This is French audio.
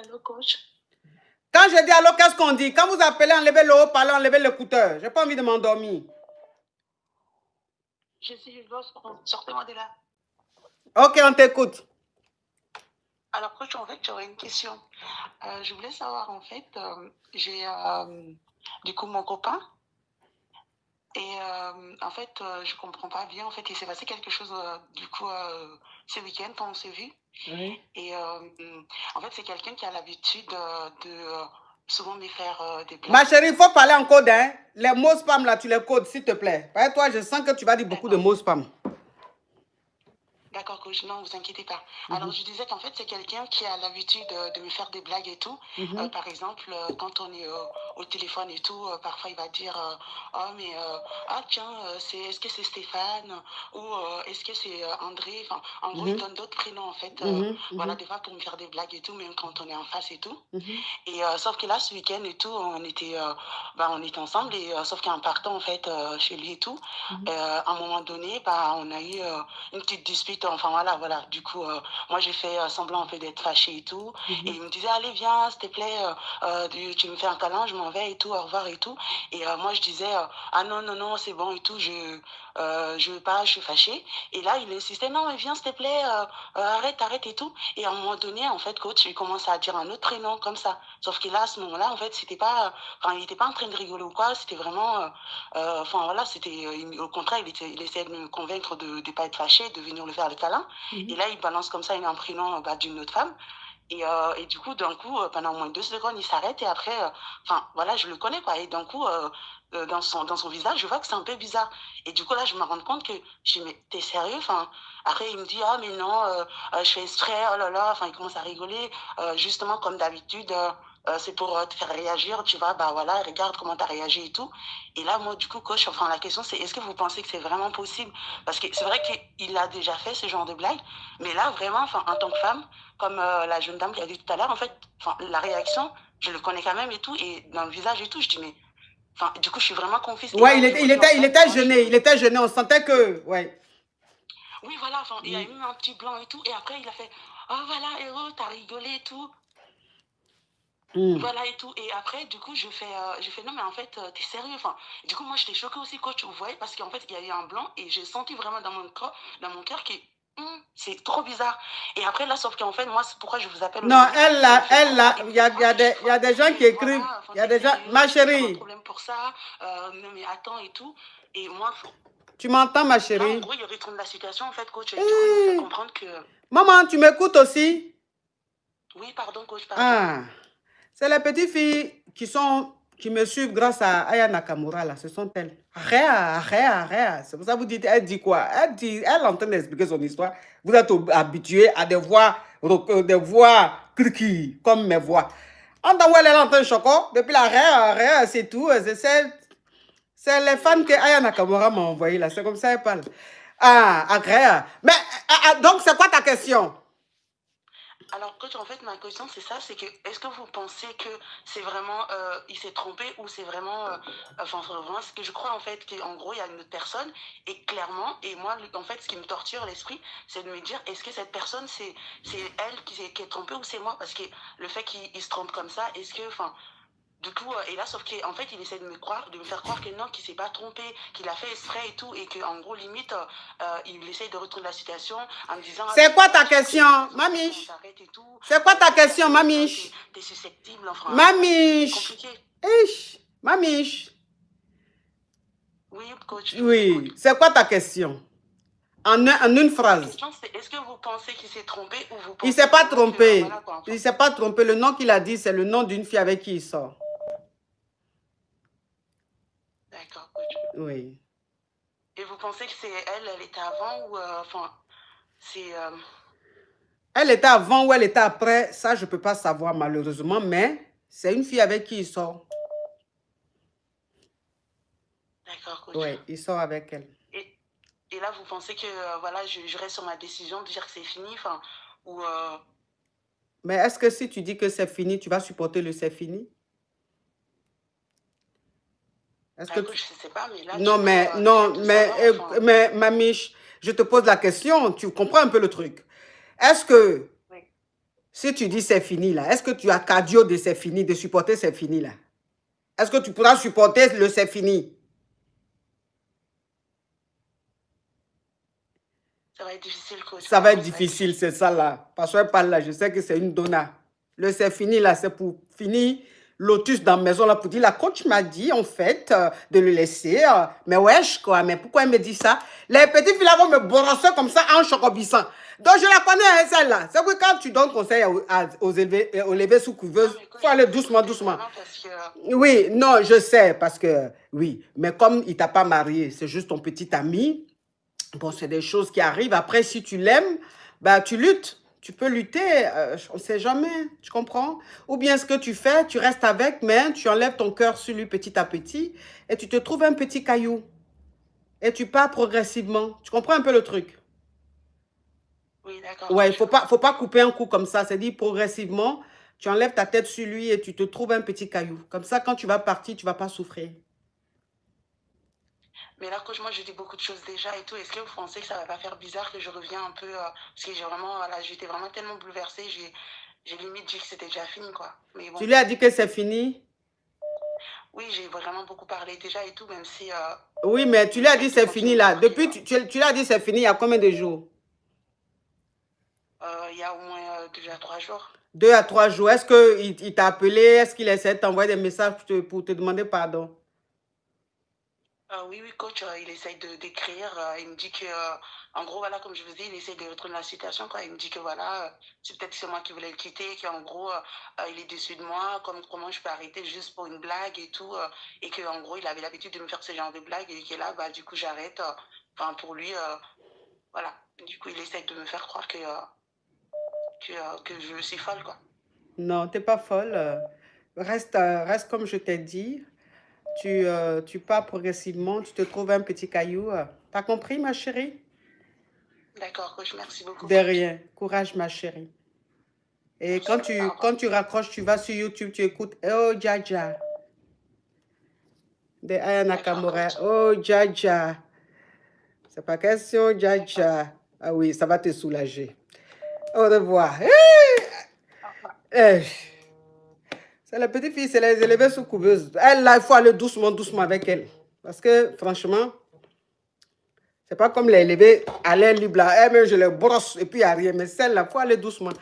allô, coach. Quand je dis allô, qu'est-ce qu'on dit? Quand vous appelez, enlevez le haut-parleur, enlevez l'écouteur. J'ai pas envie de m'endormir. Je suis sortez-moi de là. Ok, on t'écoute. Alors, coach, en fait, j'aurais une question. Je voulais savoir, en fait, j'ai du coup mon copain. Et en fait, je comprends pas bien. En fait, il s'est passé quelque chose, du coup, ce week-end quand on s'est vu. Oui. Et en fait, c'est quelqu'un qui a l'habitude de souvent me faire des blagues. Ma chérie, il faut parler en code, hein. Les mots spam, là, tu les codes, s'il te plaît. Parce que toi, je sens que tu vas dire beaucoup de mots spam. D'accord, coach, non, vous inquiétez pas. Alors, je disais qu'en fait, c'est quelqu'un qui a l'habitude de me faire des blagues et tout. Par exemple, quand on est au téléphone et tout, parfois il va dire oh, mais ah, tiens, est-ce que c'est Stéphane ou est-ce que c'est André? Enfin, en gros, il donne d'autres prénoms, en fait. Voilà, des fois pour me faire des blagues et tout, même quand on est en face et tout. Et sauf que là, ce week-end et tout, on était ensemble, et sauf qu'en partant, en fait, chez lui et tout, à un moment donné, on a eu une petite dispute. Enfin voilà, du coup, moi j'ai fait semblant un peu d'être fâchée et tout, et il me disait allez viens s'il te plaît, tu me fais un câlin, je m'en vais et tout, au revoir et tout, et moi je disais ah non c'est bon et tout, je veux pas, je suis fâchée, et là il insistait non mais viens s'il te plaît, arrête et tout, et à un moment donné en fait coach il commence à dire un autre prénom comme ça, sauf que là à ce moment-là en fait c'était pas, enfin il était pas en train de rigoler ou quoi, c'était vraiment enfin voilà, c'était au contraire il essayait de me convaincre de ne pas être fâché, de venir le faire le câlin, et là il balance comme ça un prénom d'une autre femme, et du coup d'un coup pendant au moins 2 secondes il s'arrête, et après enfin voilà je le connais quoi, et d'un coup dans son visage je vois que c'est un peu bizarre, et du coup là je me rends compte que je dis mais t'es sérieux, enfin après il me dit ah mais non je fais exprès, oh là là, enfin il commence à rigoler, justement comme d'habitude, c'est pour te faire réagir, tu vois, voilà, regarde comment tu as réagi et tout. Et là, moi, du coup, coach, enfin, la question, c'est est-ce que vous pensez que c'est vraiment possible? Parce que c'est vrai qu'il a déjà fait ce genre de blague, mais là, vraiment, enfin, en tant que femme, comme la jeune dame qui a dit tout à l'heure, en fait, la réaction, je le connais quand même et tout, et dans le visage et tout, je dis, mais, enfin, du coup, je suis vraiment confuse. Ouais, il était gêné, on sentait que, ouais. Oui, voilà, enfin, il a mis un petit blanc et tout, et après, il a fait, oh, voilà, héros, t'as rigolé et tout. Voilà et tout, et après du coup je fais non mais en fait t'es sérieux, enfin du coup moi j'étais choquée aussi coach, vous voyez, parce qu'en fait il y a eu un blanc et j'ai senti vraiment dans mon cœur que c'est trop bizarre, et après là sauf qu'en fait moi c'est pourquoi je vous appelle. Non, elle là, il y a des gens qui écrivent, il y a des gens, ma chérie, problème pour ça, non mais attends et tout, et moi tu m'entends ma chérie? Là, en gros il retourne la situation en fait coach, et du coup il me fait comprendre que maman tu m'écoutes aussi? Oui pardon coach, pardon. Ah, c'est les petites filles qui me suivent grâce à Aya Nakamura, là, ce sont elles. Arrête. C'est pour ça que vous dites, elle dit quoi? Elle est en train d'expliquer son histoire. Vous êtes habitués à des voix criqui, comme mes voix. En tant qu'elle est en train de choquer, depuis l'arrêt, c'est tout. C'est les fans que Aya Nakamura m'a envoyé, là. C'est comme ça qu'elle parle. Ah, arrête. Mais, donc, c'est quoi ta question? Alors, coach, en fait, ma question, c'est ça, c'est que, est-ce que vous pensez que c'est vraiment, il s'est trompé, ou c'est vraiment, enfin, vraiment, ce que je crois, en fait, qu'en gros, il y a une autre personne, et clairement, et moi, en fait, ce qui me torture l'esprit, c'est de me dire, est-ce que cette personne, c'est elle qui est trompée, ou c'est moi? Parce que le fait qu'il se trompe comme ça, est-ce que, enfin, du coup, et là, sauf qu'en fait, il essaie de me faire croire que non, qu'il s'est pas trompé, qu'il a fait exprès et tout, et qu'en gros, limite, il essaie de retrouver la situation en me disant... C'est quoi ta question, Mamiche? C'est quoi ta question, Mamiche? T'es susceptible, enfin... Mamiche! Compliqué. Mamiche! Oui, coach. Oui, c'est quoi ta question? En une phrase. La question, c'est est-ce que vous pensez qu'il s'est trompé, ou vous pensez... Il ne s'est pas trompé. Il ne s'est pas trompé. Le nom qu'il a dit, c'est le nom d'une fille avec qui il sort. D'accord, coach. Oui. Et vous pensez que c'est elle était avant, ou... enfin, c'est... Elle était avant ou elle était après, ça, je ne peux pas savoir malheureusement, mais c'est une fille avec qui il sort. D'accord, coach. Oui, il sort avec elle. Et là, vous pensez que voilà, je reste sur ma décision de dire que c'est fini, enfin, ou... Mais est-ce que si tu dis que c'est fini, tu vas supporter le c'est fini? Est-ce que je sais pas, mais là... Non, mais Mamiche, je te pose la question, tu comprends un peu le truc. Est-ce que... Oui. Si tu dis c'est fini là, est-ce que tu as cardio de c'est fini, de supporter c'est fini là? Est-ce que tu pourras supporter le c'est fini? Ça va être difficile, coach. Ça va Vraiment, être difficile, c'est ça là. Parce qu'elle parle là, je sais que c'est une donna. Le c'est fini là, c'est pour finir lotus dans la maison là, pour dire la coach m'a dit en fait de le laisser. Mais wesh quoi, mais pourquoi elle me dit ça? Les petites filles là vont me brosser comme ça en chocobissant. Donc je la connais hein, celle-là. C'est que quand tu donnes conseil aux élevés sous couveuse, il faut aller doucement, doucement. Oui, non, je sais parce que, oui, mais comme il t'a pas marié, c'est juste ton petit ami. Bon, c'est des choses qui arrivent. Après, si tu l'aimes, bah, tu luttes. Tu peux lutter, on ne sait jamais, tu comprends? Ou bien ce que tu fais, tu restes avec, mais tu enlèves ton cœur sur lui petit à petit et tu te trouves un petit caillou. Et tu pars progressivement. Tu comprends un peu le truc? Oui, d'accord. Ouais, il ne faut pas couper un coup comme ça. C'est-à-dire progressivement, tu enlèves ta tête sur lui et tu te trouves un petit caillou. Comme ça, quand tu vas partir, tu ne vas pas souffrir. Mais là, coach, moi, je dis beaucoup de choses déjà et tout. Est-ce que vous pensez que ça va pas faire bizarre que je reviens un peu parce que j'ai vraiment, voilà, j'étais vraiment tellement bouleversée. J'ai limite dit que c'était déjà fini, quoi. Mais bon. Tu lui as dit que c'est fini? Oui, j'ai vraiment beaucoup parlé déjà et tout, même si... oui, mais tu lui as dit c'est fini là. Depuis, tu lui as dit c'est fini il y a combien de jours? Il y a au moins 2 à 3 jours. 2 à 3 jours. Est-ce qu'il t'a appelé? Est-ce qu'il essaie de t'envoyer des messages pour te demander pardon? Oui, coach, il essaye d'écrire. Il me dit que, en gros, voilà, comme je vous dis, il essaye de retourner la situation, quoi. Il me dit que, voilà, c'est peut-être que c'est moi qui voulais le quitter, qu'en gros, il est déçu de moi, comment je peux arrêter juste pour une blague et tout, et qu'en gros, il avait l'habitude de me faire ce genre de blague, et que là, bah, du coup, j'arrête. Enfin, pour lui, voilà. Du coup, il essaye de me faire croire que je suis folle, quoi. Non, tu n'es pas folle. Reste comme je t'ai dit. Tu pars progressivement, tu te trouves un petit caillou. T'as compris, ma chérie? D'accord, coach, merci beaucoup. De rien. Courage, ma chérie. Et quand tu raccroches, tu vas sur YouTube, tu écoutes Oh Jaja de Aya Nakamura. Oh Jaja. C'est pas question, Jaja. Ah oui, ça va te soulager. Au revoir. C'est la petite fille, c'est les élevés sous couveuse. Elle, là, il faut aller doucement, doucement avec elle. Parce que, franchement, c'est pas comme les élevés à l'air libre là. Elle, même, je les brosse et puis il n'y a rien. Mais celle-là, il faut aller doucement.